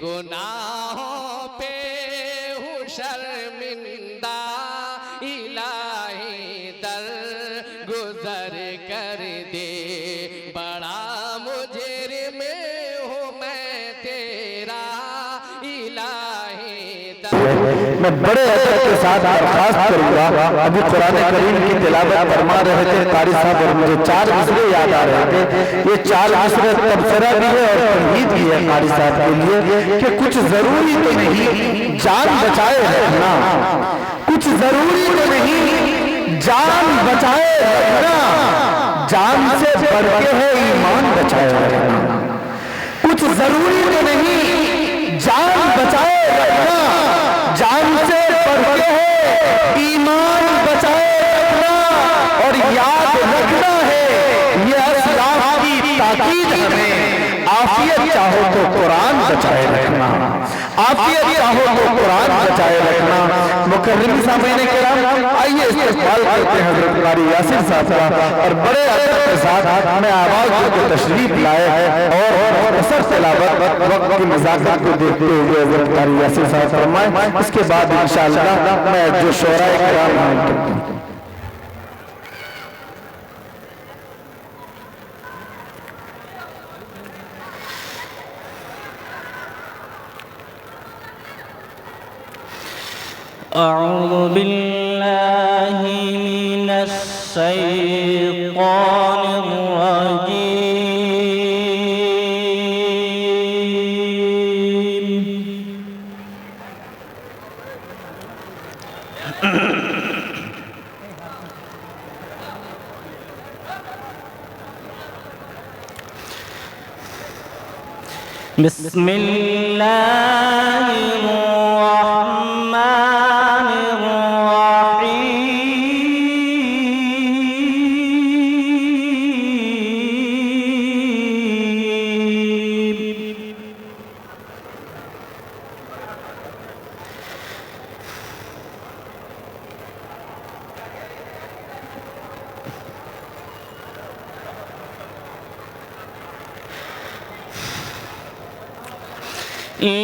गुनाहों पे हूँ शर्मिंदा, इलाही दर गुजर कर दे, बड़ा मुजरिम हूँ मैं तेरा, इलाही दर। मैं बड़े अदब के साथ दरख्वास्त करूंगा, अभी कुरान करीम की तिलावत फरमा रहे थे कारी साहब और मुझे 4 मिसरे याद आ रहे थे। ये 4 मिसरे तबसरा भी है और तमहीद भी है कारी साहब के लिए कि कुछ जरूरी तो नहीं जान बचाए रखना, कुछ जरूरी तो नहीं जान बचाए रखना, जान से बढ़ के है ईमान बचाए रखना। कुछ जरूरी तो नहीं जान बचाए रखना, जान से बढ़ के है ईमान बचाए रखना। और याद रखना है ये असलाफ की ताकीद हमें, आफियत चाहो तो कुरान बचाए रखना, आफियत चाहो तो कुरान बचाए रखना। मुकर्रमी सामईन किराम, आइए इस्तकबाल करते हैं हज़रत कारी यासिर साहब का और बड़े अदब के साथ हमें आवाज को तशरीफ लाए हैं और असर तिलावत वक्त की नज़ाकत को देखते हुए हज़रत कारी यासिर साहब फरमाएं। इसके बाद इंशाअल्लाह मैं जो शोराए किराम हैं अऊज़ु बिल्लाहि मिनश शैतानिर रजीम।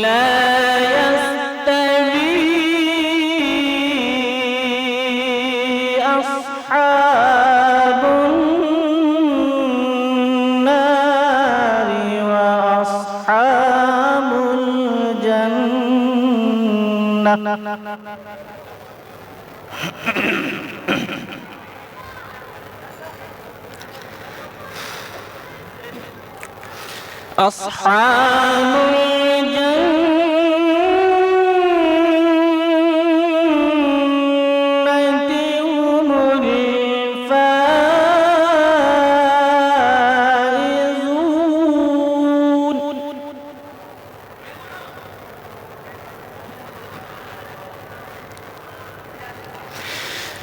لا يستوي أصحاب النار وأصحاب الجنة أصحاب الجنة هم الفائزون.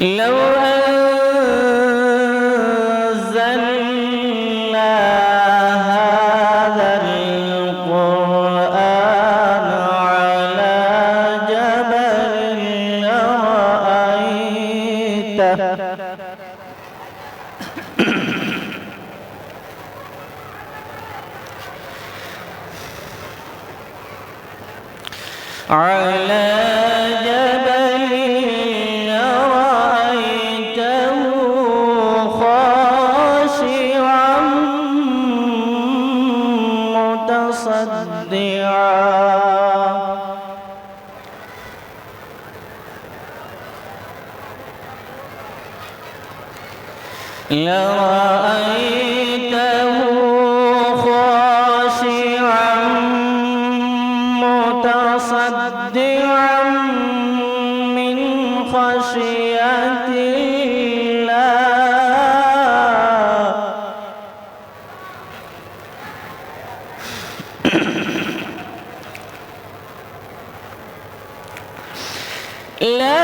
لو أنزلنا هذا القرآن على جبل لرأيته على جبل لرأيته خاشعا متصدعا لرأيته خاشعا متصدعا من خشية الله. لا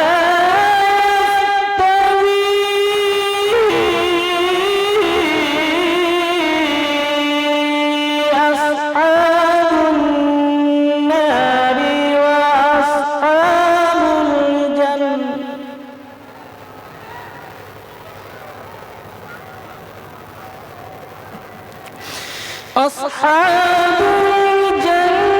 أصحاب الجنة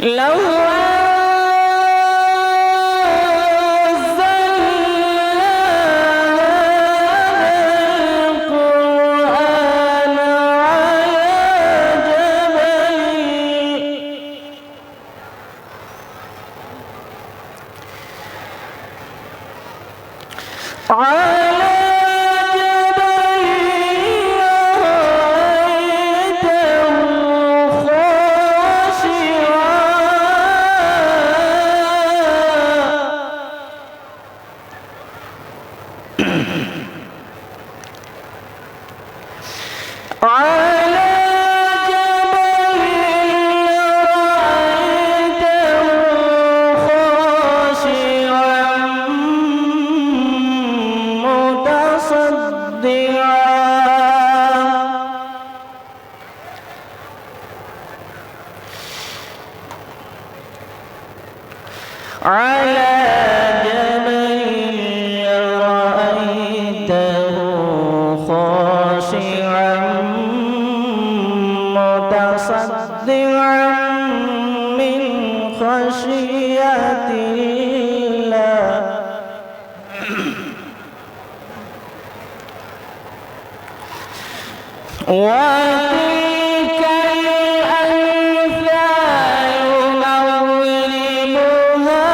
لو وتلك الأمثال نضربها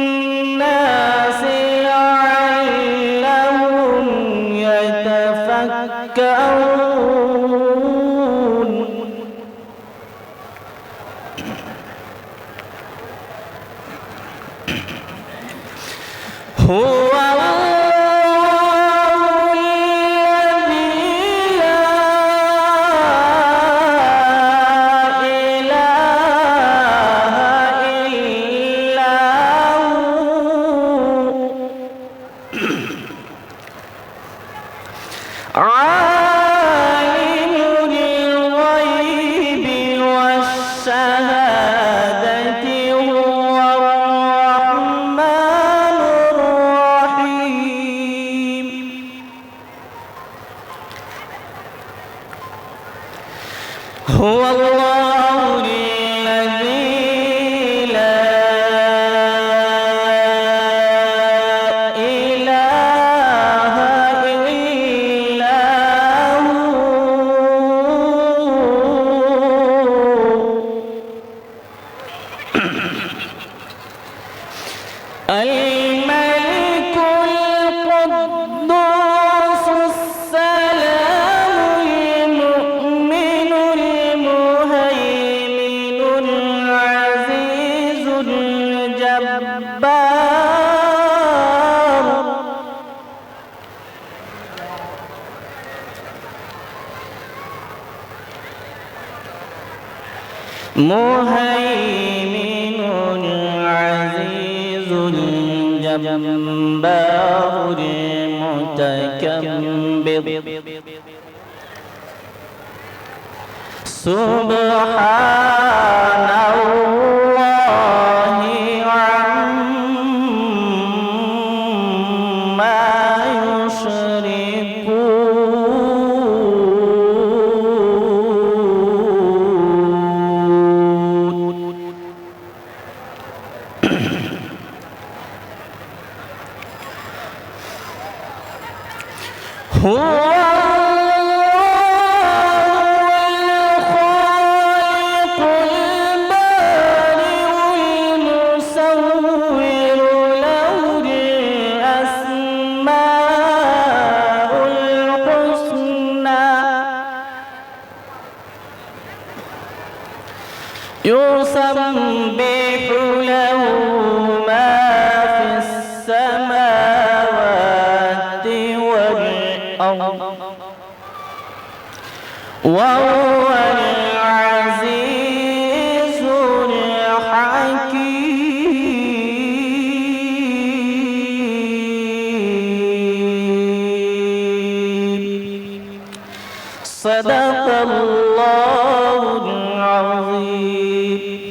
للناس لعلهم يتفكرون هو هو الله الذي لا إله إلا هو الملك القدوس السلام المؤمن المهيمن العزيز الجبار مهيمن العزيز الجبار المتكبر سبحان الله عما يشركون هو يسبح له ما في السماوات والأرض وهو العزيز الحكيم صدق الله العظيم.